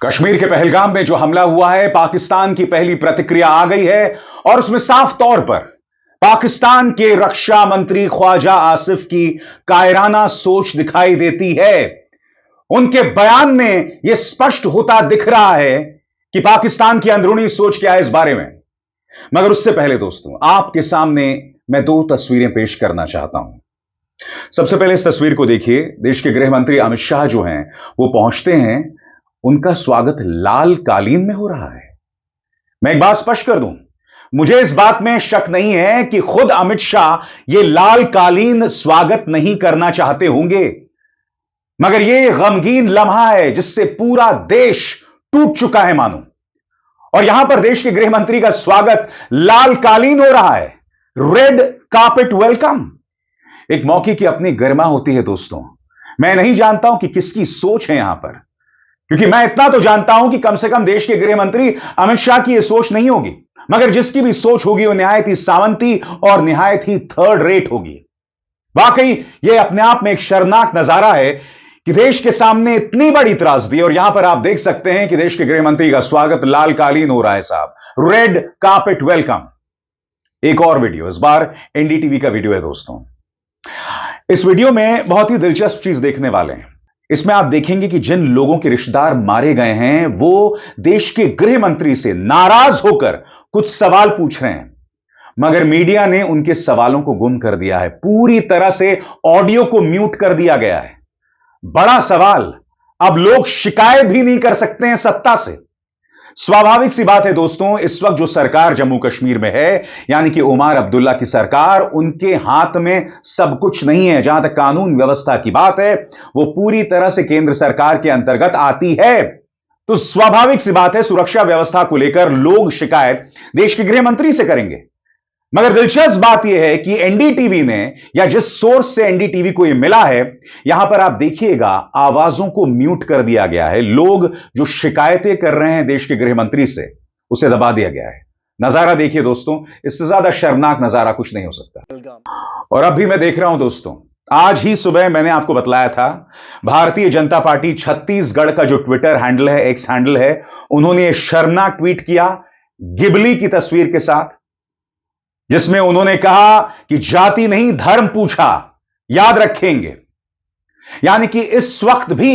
कश्मीर के पहलगाम में जो हमला हुआ है, पाकिस्तान की पहली प्रतिक्रिया आ गई है और उसमें साफ तौर पर पाकिस्तान के रक्षा मंत्री ख्वाजा आसिफ की कायराना सोच दिखाई देती है। उनके बयान में यह स्पष्ट होता दिख रहा है कि पाकिस्तान की अंदरूनी सोच क्या है इस बारे में। मगर उससे पहले दोस्तों, आपके सामने मैं दो तस्वीरें पेश करना चाहता हूं। सबसे पहले इस तस्वीर को देखिए। देश के गृह मंत्री अमित शाह जो हैं वो पहुंचते हैं, उनका स्वागत लाल कालीन में हो रहा है। मैं एक बात स्पष्ट कर दूं, मुझे इस बात में शक नहीं है कि खुद अमित शाह यह लाल कालीन स्वागत नहीं करना चाहते होंगे, मगर यह गमगीन लम्हा है जिससे पूरा देश टूट चुका है मानो। और यहां पर देश के गृह मंत्री का स्वागत लाल कालीन हो रहा है, रेड कार्पेट वेलकम। एक मौके की अपनी गरिमा होती है दोस्तों। मैं नहीं जानता हूं कि किसकी सोच है यहां पर, क्योंकि मैं इतना तो जानता हूं कि कम से कम देश के गृह मंत्री अमित शाह की यह सोच नहीं होगी, मगर जिसकी भी सोच होगी वो निहायत ही सावंती और निहायत ही थर्ड रेट होगी। वाकई यह अपने आप में एक शर्मनाक नजारा है कि देश के सामने इतनी बड़ी त्रासदी, और यहां पर आप देख सकते हैं कि देश के गृह मंत्री का स्वागत लाल कालीन हो रहा है साहब, रेड कार्पेट वेलकम। एक और वीडियो, इस बार एनडीटीवी का वीडियो है दोस्तों। इस वीडियो में बहुत ही दिलचस्प चीज देखने वाले हैं। इसमें आप देखेंगे कि जिन लोगों के रिश्तेदार मारे गए हैं वो देश के गृह मंत्री से नाराज होकर कुछ सवाल पूछ रहे हैं, मगर मीडिया ने उनके सवालों को गुम कर दिया है। पूरी तरह से ऑडियो को म्यूट कर दिया गया है। बड़ा सवाल, अब लोग शिकायत भी नहीं कर सकते हैं सत्ता से। स्वाभाविक सी बात है दोस्तों, इस वक्त जो सरकार जम्मू कश्मीर में है, यानी कि उमर अब्दुल्ला की सरकार, उनके हाथ में सब कुछ नहीं है। जहां तक कानून व्यवस्था की बात है, वो पूरी तरह से केंद्र सरकार के अंतर्गत आती है। तो स्वाभाविक सी बात है, सुरक्षा व्यवस्था को लेकर लोग शिकायत देश के गृह मंत्री से करेंगे। मगर दिलचस्प बात यह है कि एनडीटीवी ने, या जिस सोर्स से एनडीटीवी को यह मिला है, यहां पर आप देखिएगा आवाजों को म्यूट कर दिया गया है। लोग जो शिकायतें कर रहे हैं देश के गृह मंत्री से, उसे दबा दिया गया है। नजारा देखिए दोस्तों, इससे ज्यादा शर्मनाक नजारा कुछ नहीं हो सकता। और अब भी मैं देख रहा हूं दोस्तों, आज ही सुबह मैंने आपको बतलाया था, भारतीय जनता पार्टी छत्तीसगढ़ का जो ट्विटर हैंडल है, एक्स हैंडल है, उन्होंने यह शर्मनाक ट्वीट किया गिबली की तस्वीर के साथ, जिसमें उन्होंने कहा कि जाति नहीं धर्म पूछा, याद रखेंगे। यानी कि इस वक्त भी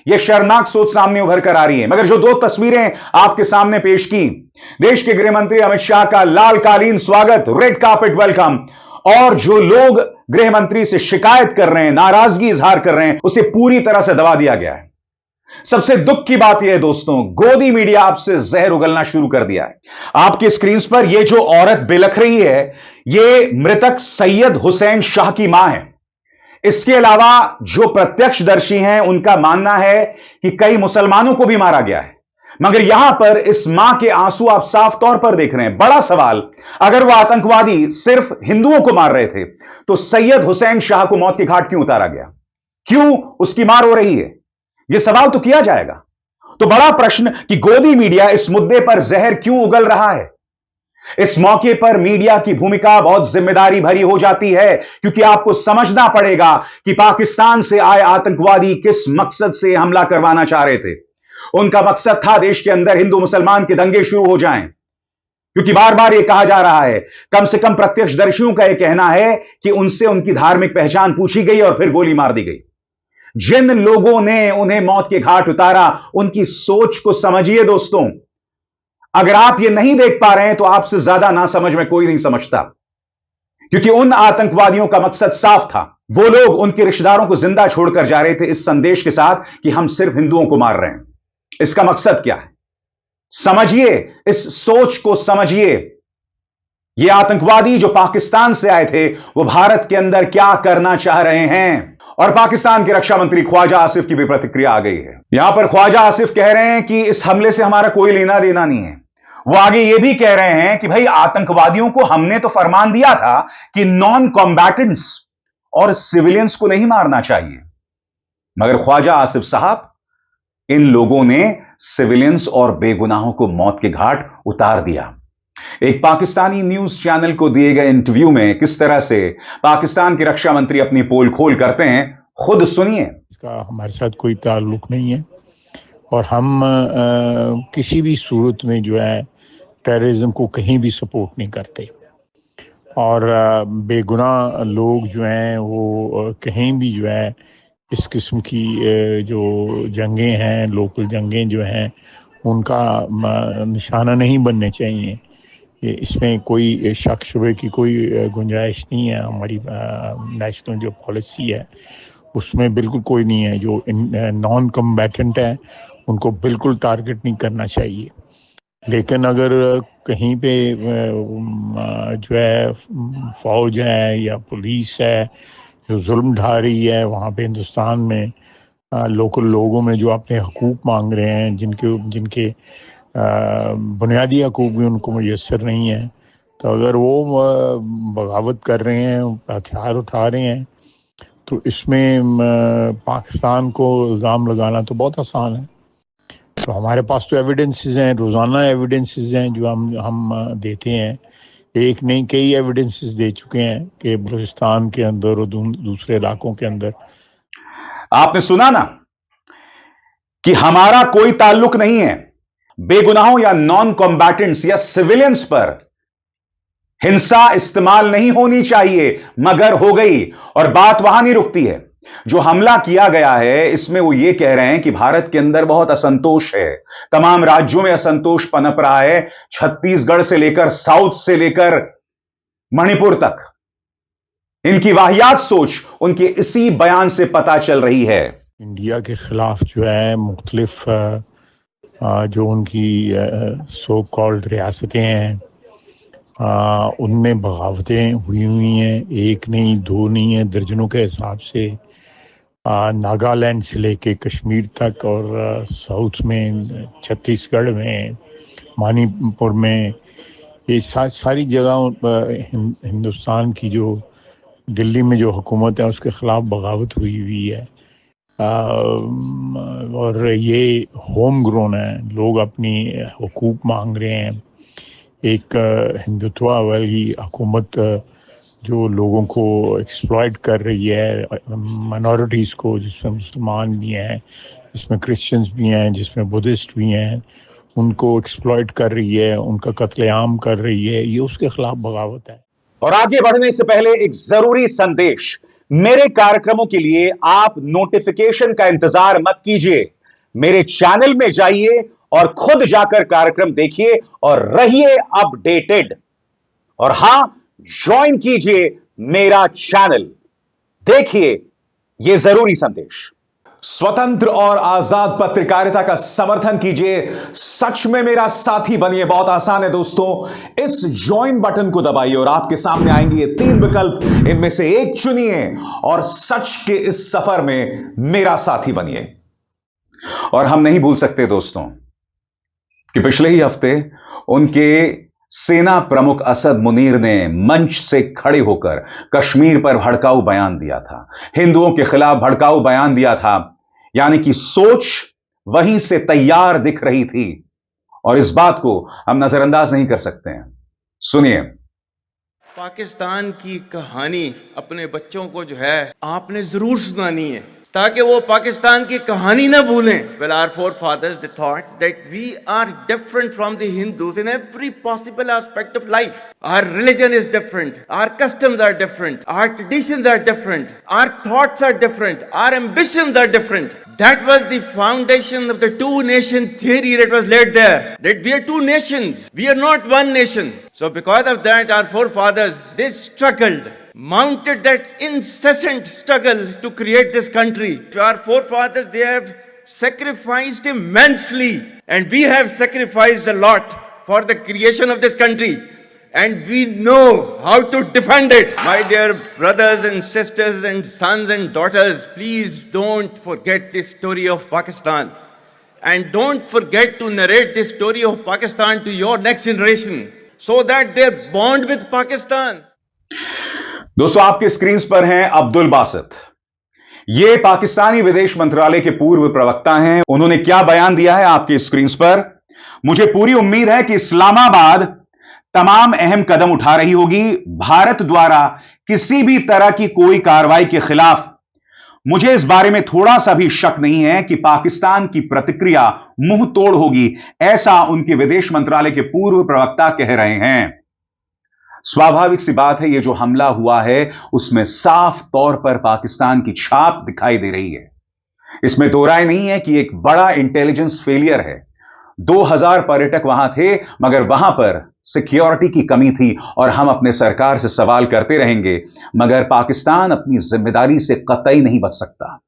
यह शर्मनाक सोच सामने उभर कर आ रही है। मगर जो दो तस्वीरें आपके सामने पेश की, देश के गृह मंत्री अमित शाह का लाल कालीन स्वागत, रेड कार्पेट वेलकम, और जो लोग गृह मंत्री से शिकायत कर रहे हैं, नाराजगी इजहार कर रहे हैं, उसे पूरी तरह से दबा दिया गया है। सबसे दुख की बात यह है दोस्तों, गोदी मीडिया आपसे जहर उगलना शुरू कर दिया है। आपकी स्क्रीन पर यह जो औरत बिलख रही है, यह मृतक सैयद हुसैन शाह की मां है। इसके अलावा जो प्रत्यक्षदर्शी हैं, उनका मानना है कि कई मुसलमानों को भी मारा गया है। मगर यहां पर इस मां के आंसू आप साफ तौर पर देख रहे हैं। बड़ा सवाल, अगर वह आतंकवादी सिर्फ हिंदुओं को मार रहे थे, तो सैयद हुसैन शाह को मौत के घाट क्यों उतारा गया? क्यों उसकी मार हो रही है? यह सवाल तो किया जाएगा। तो बड़ा प्रश्न कि गोदी मीडिया इस मुद्दे पर जहर क्यों उगल रहा है? इस मौके पर मीडिया की भूमिका बहुत जिम्मेदारी भरी हो जाती है, क्योंकि आपको समझना पड़ेगा कि पाकिस्तान से आए आतंकवादी किस मकसद से हमला करवाना चाह रहे थे। उनका मकसद था देश के अंदर हिंदू मुसलमान के दंगे शुरू हो जाएं, क्योंकि बार बार यह कहा जा रहा है, कम से कम प्रत्यक्षदर्शियों का यह कहना है कि उनसे उनकी धार्मिक पहचान पूछी गई और फिर गोली मार दी गई। जिन लोगों ने उन्हें मौत के घाट उतारा, उनकी सोच को समझिए दोस्तों। अगर आप यह नहीं देख पा रहे हैं तो आपसे ज्यादा नासमझ में कोई नहीं समझता, क्योंकि उन आतंकवादियों का मकसद साफ था। वो लोग उनके रिश्तेदारों को जिंदा छोड़कर जा रहे थे इस संदेश के साथ कि हम सिर्फ हिंदुओं को मार रहे हैं। इसका मकसद क्या है? समझिए, इस सोच को समझिए। ये आतंकवादी जो पाकिस्तान से आए थे, वो भारत के अंदर क्या करना चाह रहे हैं? और पाकिस्तान के रक्षा मंत्री ख्वाजा आसिफ की भी प्रतिक्रिया आ गई है। यहां पर ख्वाजा आसिफ कह रहे हैं कि इस हमले से हमारा कोई लेना देना नहीं है। वो आगे ये भी कह रहे हैं कि भाई, आतंकवादियों को हमने तो फरमान दिया था कि नॉन कॉम्बैटेंट्स और सिविलियंस को नहीं मारना चाहिए, मगर ख्वाजा आसिफ साहब, इन लोगों ने सिविलियंस और बेगुनाहों को मौत के घाट उतार दिया। एक पाकिस्तानी न्यूज चैनल को दिए गए इंटरव्यू में किस तरह से पाकिस्तान के रक्षा मंत्री अपनी पोल खोल करते हैं, खुद सुनिए। इसका हमारे साथ कोई ताल्लुक नहीं है। और हम किसी भी सूरत में जो है टेररिज्म को कहीं भी सपोर्ट नहीं करते। और बेगुनाह लोग जो हैं वो कहीं भी जो है इस किस्म की जो जंगें हैं, लोकल जंगें जो हैं, उनका निशाना नहीं बनने चाहिए। इसमें कोई शक शुबे की कोई गुंजाइश नहीं है। हमारी नेशनल जो पॉलिसी है उसमें बिल्कुल कोई नहीं है। जो नॉन कम्बैटेंट है उनको बिल्कुल टारगेट नहीं करना चाहिए। लेकिन अगर कहीं पे जो है फौज है या पुलिस है जो जुल्म ढा रही है वहाँ पे हिंदुस्तान में लोकल लोगों में जो अपने हकूक़ मांग रहे हैं, जिनके जिनके बुनियादी हकूक़ भी उनको मुयस्सर नहीं है, तो अगर वो बगावत कर रहे हैं, हथियार उठा रहे हैं, तो इसमें पाकिस्तान को इल्ज़ाम लगाना तो बहुत आसान है। तो हमारे पास तो एविडेंसेस हैं, रोज़ाना एविडेंसेस हैं जो हम देते हैं। एक नहीं कई एविडेंसेस दे चुके हैं कि बलूचिस्तान के अंदर और दूसरे इलाकों के अंदर। आपने सुना ना कि हमारा कोई ताल्लुक नहीं है। बेगुनाहों या नॉन कॉम्बैटेंट्स या सिविलियंस पर हिंसा इस्तेमाल नहीं होनी चाहिए, मगर हो गई। और बात वहां नहीं रुकती है। जो हमला किया गया है इसमें वो ये कह रहे हैं कि भारत के अंदर बहुत असंतोष है, तमाम राज्यों में असंतोष पनप रहा है, छत्तीसगढ़ से लेकर साउथ से लेकर मणिपुर तक। इनकी वाहियात सोच उनके इसी बयान से पता चल रही है। इंडिया के खिलाफ जो है मुख्तलिफ जो उनकी सो कॉल्ड रियासतें हैं उनमें बगावतें हुई हैं। एक नहीं, दो नहीं है, दर्जनों के हिसाब से। नागालैंड से लेके कश्मीर तक और साउथ में, छत्तीसगढ़ में, मणिपुर में, ये सारी जगह हिंदुस्तान की जो दिल्ली में जो हुकूमत है उसके ख़िलाफ़ बगावत हुई है। और ये होम ग्रोन है। लोग अपनी हुकूक मांग रहे हैं। एक हिंदुत्व वाली हुकूमत जो लोगों को एक्सप्लॉइट कर रही है, माइनॉरिटीज़ को, जिसमें मुसलमान भी हैं, जिसमें क्रिश्चियंस भी हैं, जिसमें बुद्धिस्ट भी हैं, उनको एक्सप्लॉइट कर रही है, उनका कत्लेआम कर रही है। ये उसके खिलाफ बगावत है। और आगे बढ़ने से पहले एक जरूरी संदेश। मेरे कार्यक्रमों के लिए आप नोटिफिकेशन का इंतजार मत कीजिए। मेरे चैनल में जाइए और खुद जाकर कार्यक्रम देखिए और रहिए अपडेटेड। और हां, ज्वाइन कीजिए मेरा चैनल। देखिए यह जरूरी संदेश। स्वतंत्र और आजाद पत्रकारिता का समर्थन कीजिए। सच में मेरा साथी बनिए। बहुत आसान है दोस्तों। इस ज्वाइन बटन को दबाइए और आपके सामने आएंगे ये 3 विकल्प। इनमें से एक चुनिए और सच के इस सफर में मेरा साथी बनिए। और हम नहीं भूल सकते दोस्तों कि पिछले ही हफ्ते उनके सेना प्रमुख असद मुनीर ने मंच से खड़े होकर कश्मीर पर भड़काऊ बयान दिया था, हिंदुओं के खिलाफ भड़काऊ बयान दिया था। यानी कि सोच वहीं से तैयार दिख रही थी और इस बात को हम नजरअंदाज नहीं कर सकते हैं। सुनिए। पाकिस्तान की कहानी अपने बच्चों को जो है आपने जरूर सुनानी है ताकि वो पाकिस्तान की कहानी ना भूलें। Well, our forefathers they thought that we are different from the Hindus in every possible aspect of life. Our religion is different, our customs are different, our traditions are different, our thoughts are different, our ambitions are different. That was the foundation of the two-nation theory that was laid there. That we are two nations, we are not one nation. So because of that, our forefathers, they struggled, mounted that incessant struggle to create this country. Our forefathers, they have sacrificed immensely, and we have sacrificed a lot for the creation of this country. And we know how to defend it. My dear brothers and sisters and sons and daughters, please don't forget this story of Pakistan. And don't forget to narrate this story of Pakistan to your next generation so that they bond with Pakistan. दोस्तों, आपके screen पर हैं अब्दुल बासित। ये पाकिस्तानी विदेश मंत्रालय के पूर्व प्रवक्ता हैं। उन्होंने क्या बयान दिया है आपके स्क्रीन पर। मुझे पूरी उम्मीद है कि इस्लामाबाद तमाम अहम कदम उठा रही होगी। भारत द्वारा किसी भी तरह की कोई कार्रवाई के खिलाफ मुझे इस बारे में थोड़ा सा भी शक नहीं है कि पाकिस्तान की प्रतिक्रिया मुंह तोड़ होगी, ऐसा उनके विदेश मंत्रालय के पूर्व प्रवक्ता कह रहे हैं। स्वाभाविक सी बात है, यह जो हमला हुआ है उसमें साफ तौर पर पाकिस्तान की छाप दिखाई दे रही है। इसमें दो राय नहीं है कि एक बड़ा इंटेलिजेंस फेलियर है। 2000 पर्यटक वहां थे, मगर वहां पर सिक्योरिटी की कमी थी और हम अपने सरकार से सवाल करते रहेंगे, मगर पाकिस्तान अपनी जिम्मेदारी से कतई नहीं बच सकता,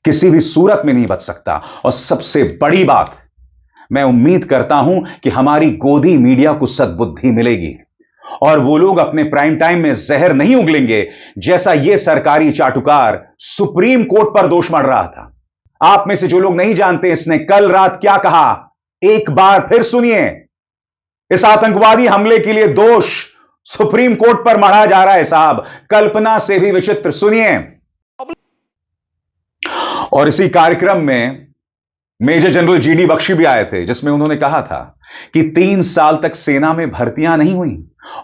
किसी भी सूरत में नहीं बच सकता। और सबसे बड़ी बात, मैं उम्मीद करता हूं कि हमारी गोदी मीडिया को सद्बुद्धि मिलेगी और वो लोग अपने प्राइम टाइम में जहर नहीं उगलेंगे, जैसा यह सरकारी चाटुकार सुप्रीम कोर्ट पर दोष मढ़ रहा था। आप में से जो लोग नहीं जानते, इसने कल रात क्या कहा, एक बार फिर सुनिए। इस आतंकवादी हमले के लिए दोष सुप्रीम कोर्ट पर मढ़ा जा रहा है साहब, कल्पना से भी विचित्र। सुनिए। और इसी कार्यक्रम में मेजर जनरल जीडी बख्शी भी आए थे, जिसमें उन्होंने कहा था कि 3 साल तक सेना में भर्तियां नहीं हुई,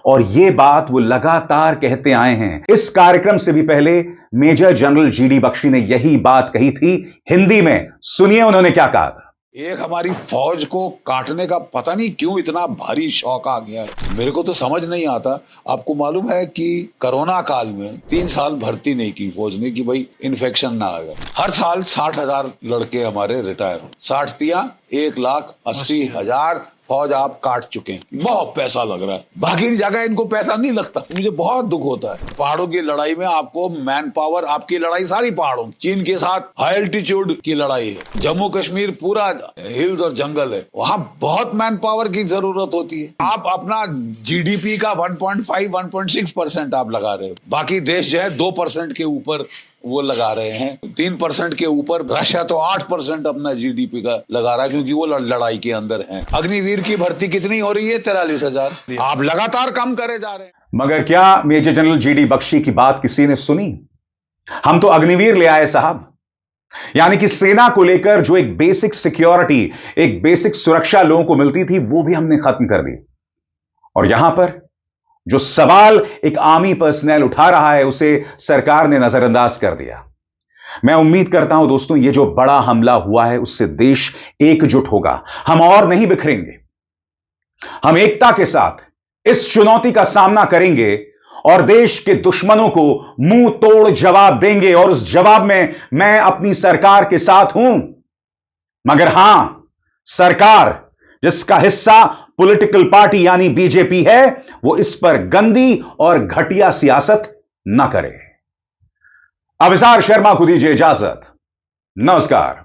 और यह बात वो लगातार कहते आए हैं। इस कार्यक्रम से भी पहले मेजर जनरल जीडी बख्शी ने यही बात कही थी हिंदी में। सुनिए उन्होंने क्या कहा था। एक हमारी फौज को काटने का पता नहीं क्यों इतना भारी शौक आ गया है, मेरे को तो समझ नहीं आता। आपको मालूम है कि कोरोना काल में 3 साल भर्ती नहीं की फौज ने कि भाई इन्फेक्शन ना आएगा। हर साल 60,000 लड़के हमारे रिटायर, 60 1,80,000 फौज आप काट चुके हैं। बहुत पैसा लग रहा है, बाकी जगह इनको पैसा नहीं लगता। मुझे बहुत दुख होता है। पहाड़ों की लड़ाई में आपको मैन पावर, आपकी लड़ाई सारी पहाड़ों, चीन के साथ हाई एल्टीट्यूड की लड़ाई है, जम्मू कश्मीर पूरा हिल्स और जंगल है, वहां बहुत मैन पावर की जरूरत होती है। आप अपना जीडीपी का 1.5-1.6% आप लगा रहे हो, बाकी देश जो है 2% के ऊपर वो लगा रहे हैं, 3% के ऊपर। रशिया तो 8% अपना जीडीपी का लगा रहा है, क्योंकि वो लड़ाई के अंदर है। अग्निवीर की भर्ती कितनी हो रही है? 43,000। आप लगातार कम करे जा रहे हैं। मगर क्या मेजर जनरल जीडी बख्शी की बात किसी ने सुनी? हम तो अग्निवीर ले आए साहब, यानी कि सेना को लेकर जो एक बेसिक सिक्योरिटी, एक बेसिक सुरक्षा लोगों को मिलती थी, वो भी हमने खत्म कर दी। और यहां पर जो सवाल एक आर्मी पर्सनल उठा रहा है, उसे सरकार ने नजरअंदाज कर दिया। मैं उम्मीद करता हूं दोस्तों, यह जो बड़ा हमला हुआ है उससे देश एकजुट होगा। हम और नहीं बिखरेंगे, हम एकता के साथ इस चुनौती का सामना करेंगे और देश के दुश्मनों को मुंह तोड़ जवाब देंगे। और उस जवाब में मैं अपनी सरकार के साथ हूं। मगर हां, सरकार जिसका हिस्सा पॉलिटिकल पार्टी यानी बीजेपी है, वो इस पर गंदी और घटिया सियासत न करे। अभिसार शर्मा को दीजिए इजाजत। नमस्कार।